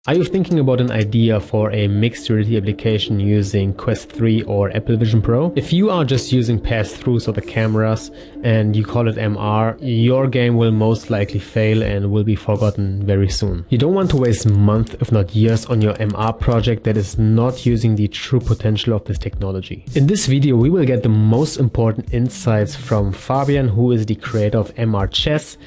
Are you thinking about an idea for a mixed reality application using Quest 3 or Apple Vision Pro? If you are just using pass-throughs of the cameras and you call it MR, your game will most likely fail and will be forgotten very soon. You don't want to waste months, if not years, on your MR project that is not using the true potential of this technology. In this video, we will get the most important insights from Fabian, who is the creator of MR Chess,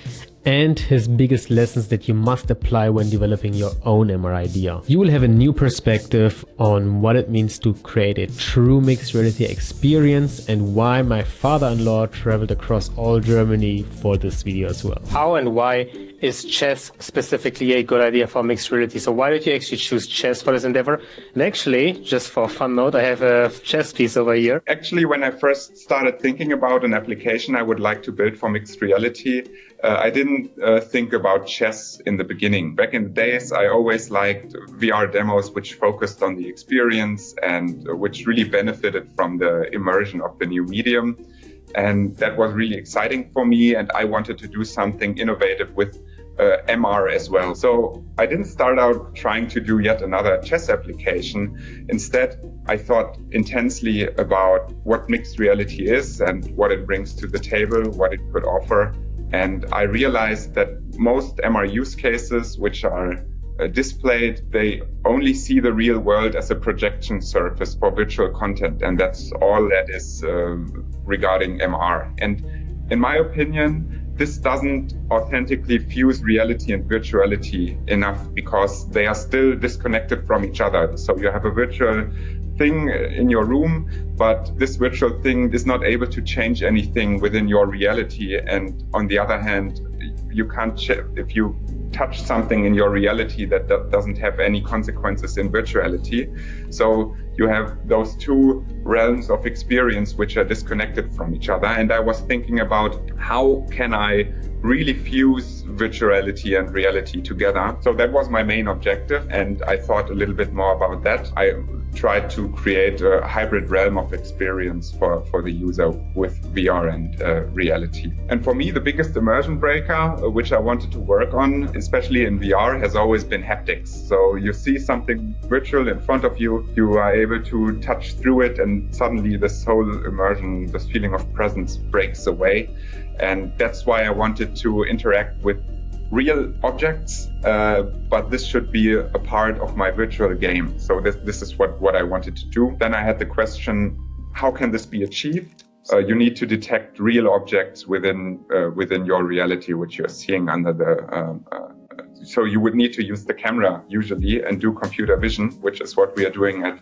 and his biggest lessons that you must apply when developing your own MR idea. You will have a new perspective on what it means to create a true mixed reality experience and why my father-in-law traveled across all Germany for this video as well. How and why is chess specifically a good idea for mixed reality? So why did you actually choose chess for this endeavor? And actually, just for a fun note, I have a chess piece over here. Actually, when I first started thinking about an application I would like to build for mixed reality, I didn't think about chess in the beginning. Back in the days, I always liked VR demos which focused on the experience and which really benefited from the immersion of the new medium. And that was really exciting for me, and I wanted to do something innovative with MR as well. So I didn't start out trying to do yet another chess application. Instead, I thought intensely about what mixed reality is and what it brings to the table, what it could offer. And I realized that most MR use cases which are displayed, they only see the real world as a projection surface for virtual content. And that's all that is regarding MR. And in my opinion, this doesn't authentically fuse reality and virtuality enough because they are still disconnected from each other. So you have a virtual thing in your room, but this virtual thing is not able to change anything within your reality. And on the other hand, you can't, if you touch something in your reality that doesn't have any consequences in virtuality. So you have those two realms of experience which are disconnected from each other. And I was thinking about how can I really fuse virtuality and reality together. So that was my main objective, and I thought a little bit more about that. I tried to create a hybrid realm of experience for the user with VR and reality. And for me, the biggest immersion breaker, which I wanted to work on, especially in VR, has always been haptics. So you see something virtual in front of you, you are able to touch through it, and suddenly this whole immersion, this feeling of presence breaks away. And that's why I wanted to interact with real objects, but this should be a part of my virtual game. So this is what I wanted to do. Then I had the question, how can this be achieved? You need to detect real objects within your reality, which you're seeing under the... So you would need to use the camera usually and do computer vision, which is what we are doing at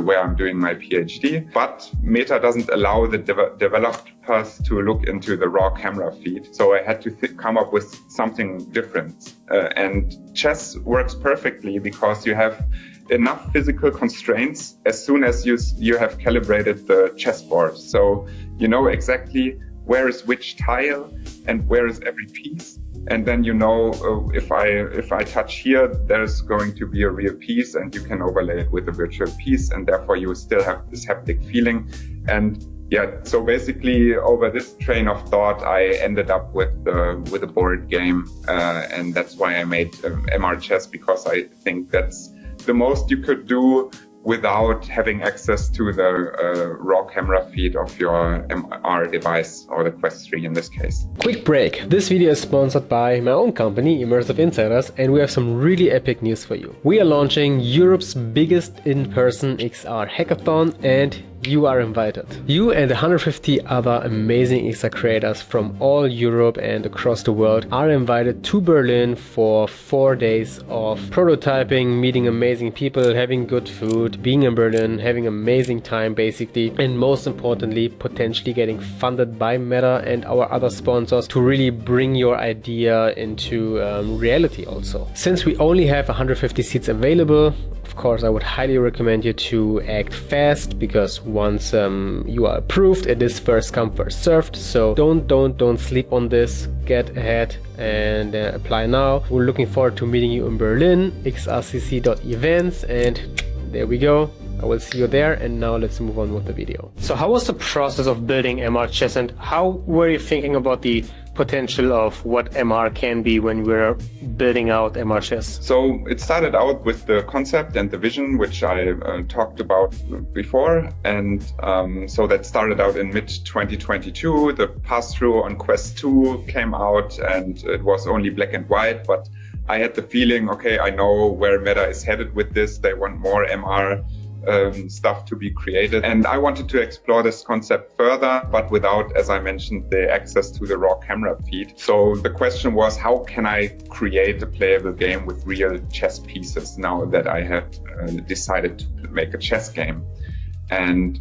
where I'm doing my PhD. But Meta doesn't allow the developers to look into the raw camera feed. So I had to come up with something different. And chess works perfectly because you have enough physical constraints as soon as you have calibrated the chessboard. So you know exactly where is which tile and where is every piece. And then you know if I touch here, there's going to be a real piece, and you can overlay it with a virtual piece, and therefore you still have this haptic feeling. And yeah, so basically over this train of thought, I ended up with a board game, and that's why I made MR Chess, because I think that's the most you could do without having access to the raw camera feed of your MR device, or the Quest 3 in this case. Quick break. This video is sponsored by my own company, Immersive Insiders, and we have some really epic news for you. We are launching Europe's biggest in-person XR hackathon, and you are invited. You and 150 other amazing XR creators from all Europe and across the world are invited to Berlin for 4 days of prototyping, meeting amazing people, having good food, being in Berlin, having amazing time basically, and most importantly, potentially getting funded by Meta and our other sponsors to really bring your idea into reality also. Since we only have 150 seats available, of course, I would highly recommend you to act fast, because once you are approved, it is first come first served. So don't sleep on this. Get ahead and apply now. We're looking forward to meeting you in Berlin, xrcc.events, and there we go. I will see you there, and now let's move on with the video. So how was the process of building MR Chess, and how were you thinking about the potential of what MR can be when we're building out MR chess? So it started out with the concept and the vision, which I talked about before. And so that started out in mid-2022. The pass-through on Quest 2 came out and it was only black and white, but I had the feeling, okay, I know where Meta is headed with this. They want more MR stuff to be created. And I wanted to explore this concept further, but without, as I mentioned, the access to the raw camera feed. So the question was, how can I create a playable game with real chess pieces now that I have decided to make a chess game? And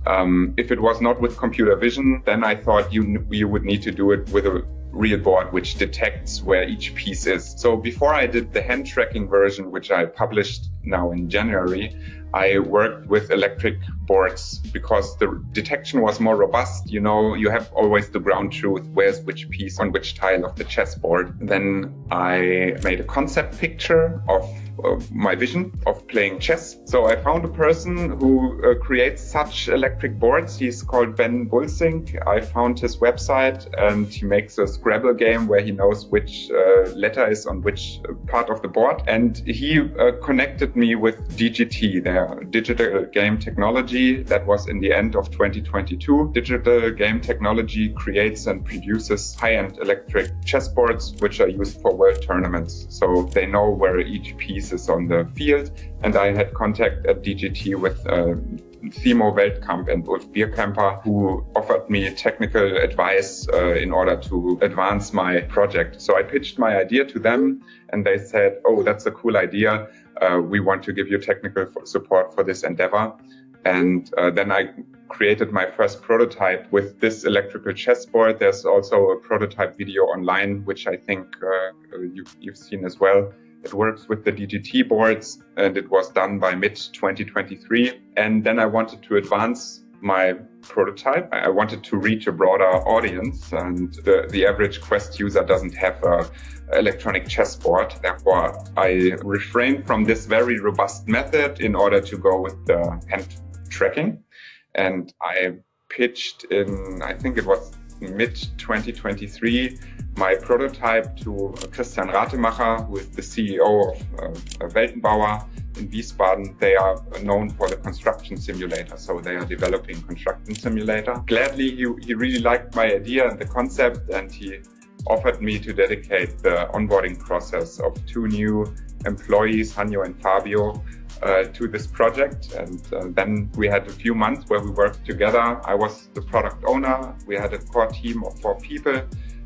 if it was not with computer vision, then I thought you would need to do it with a real board which detects where each piece is. So before I did the hand tracking version, which I published now in January, I worked with electric boards because the detection was more robust. You know, you have always the ground truth, where's which piece on which tile of the chessboard. Then I made a concept picture of my vision of playing chess. So I found a person who creates such electric boards. He's called Ben Bulsink. I found his website and he makes a Scrabble game where he knows which letter is on which part of the board. And he connected me with DGT, their digital game technology. That was in the end of 2022. Digital game technology creates and produces high-end electric chessboards, which are used for world tournaments. So they know where each piece is on the field. And I had contact at DGT with Timo Weltkamp and Ulf Bierkamper, who offered me technical advice in order to advance my project. So I pitched my idea to them and they said, oh, that's a cool idea. We want to give you technical support for this endeavor. And then I created my first prototype with this electrical chessboard. There's also a prototype video online, which I think you've seen as well. It works with the DGT boards and it was done by mid-2023. And then I wanted to advance my prototype. I wanted to reach a broader audience and the average Quest user doesn't have a electronic chessboard. Therefore, I refrained from this very robust method in order to go with the hand tracking. And I pitched in, I think it was mid-2023, my prototype to Christian Ratemacher, who is the CEO of Weltenbauer in Wiesbaden. They are known for the construction simulator, so they are developing construction simulator. Gladly, he really liked my idea and the concept, and he offered me to dedicate the onboarding process of 2 new employees, Hanyo and Fabio, to this project. And then we had a few months where we worked together. I was the product owner. We had a core team of 4 people.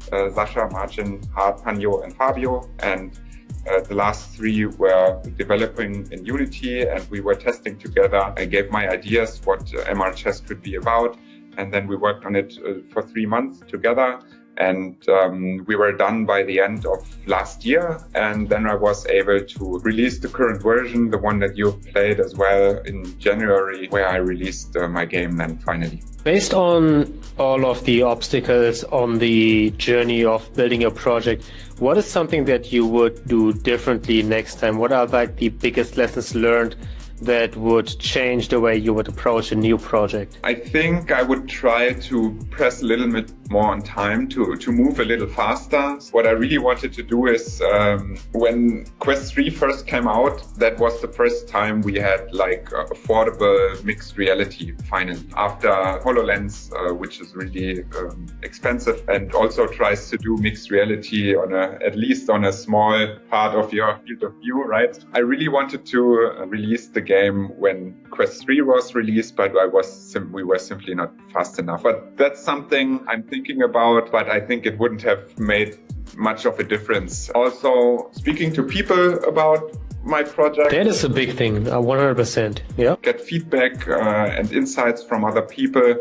Sasha, Marcin, Hart, Hanyo, and Fabio. And the last 3 were developing in Unity and we were testing together. I gave my ideas what MR chess could be about. And then we worked on it for 3 months together. And we were done by the end of last year. And then I was able to release the current version, the one that you've played as well, in January, where I released my game then finally. Based on all of the obstacles on the journey of building a project, what is something that you would do differently next time? What are like the biggest lessons learned that would change the way you would approach a new project? I think I would try to press a little bit more on time to move a little faster. What I really wanted to do is when Quest 3 first came out, that was the first time we had like affordable mixed reality finally. After HoloLens, which is really expensive and also tries to do mixed reality on at least on a small part of your field of view, right? I really wanted to release the game when Quest 3 was released, but we were simply not fast enough. But that's something I'm thinking about, but I think it wouldn't have made much of a difference. Also, speaking to people about my project. That is a big thing, 100%. Yeah. Get feedback and insights from other people.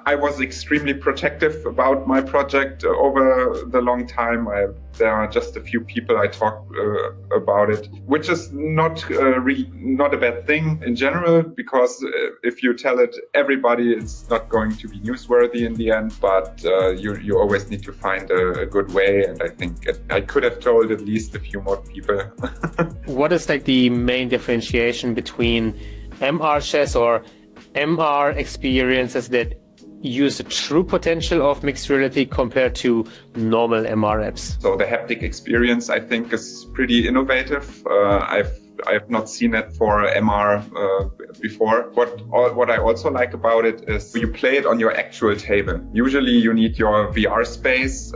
I was extremely protective about my project over the long time. There are just a few people I talk about it, which is not a bad thing in general, because if you tell it everybody, it's not going to be newsworthy in the end. But you always need to find a good way, and I think I could have told at least a few more people. What is like the main differentiation between MR chess or MR experiences that use the true potential of mixed reality compared to normal MR apps? So the haptic experience, I think, is pretty innovative. I've not seen it for MR before. What I also like about it is you play it on your actual table. Usually you need your VR space,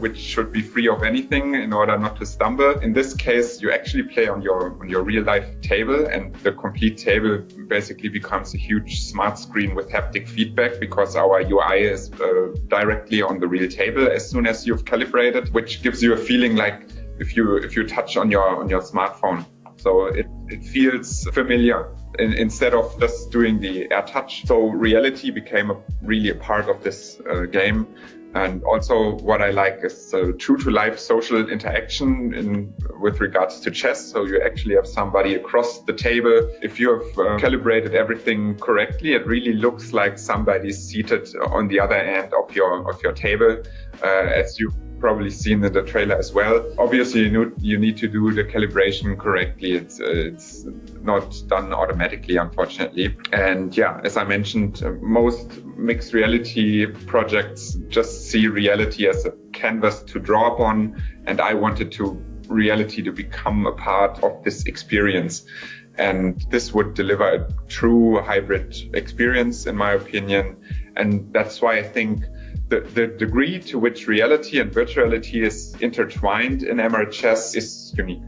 which should be free of anything in order not to stumble. In this case, you actually play on your real life table, and the complete table basically becomes a huge smart screen with haptic feedback, because our UI is directly on the real table as soon as you've calibrated, which gives you a feeling like if you touch on your smartphone. So it feels familiar instead of just doing the air touch. So reality became really a part of this game. And also what I like is true to life social interaction with regards to chess. So you actually have somebody across the table. If you have calibrated everything correctly, it really looks like somebody's seated on the other end of your table, as you've probably seen in the trailer as well. Obviously, you need to do the calibration correctly. It's not done automatically, unfortunately. And yeah, as I mentioned, most mixed reality projects just see reality as a canvas to draw upon, and I wanted reality to become a part of this experience. And this would deliver a true hybrid experience, in my opinion. And that's why I think the degree to which reality and virtuality is intertwined in MR chess is unique.